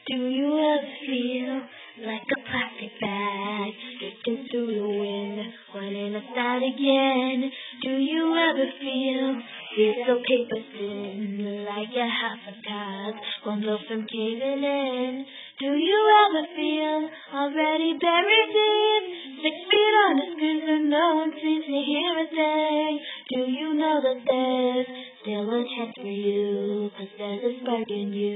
Do you ever feel like a plastic bag drifting through the wind, wanting to start again? Do you ever feel so paper thin, like a half a card, one blow from caving in? Do you ever feel already buried deep, 6 feet on the screen and no one seems to hear a thing? Do you know that there's still a chance for you, 'cause there's a spark in you?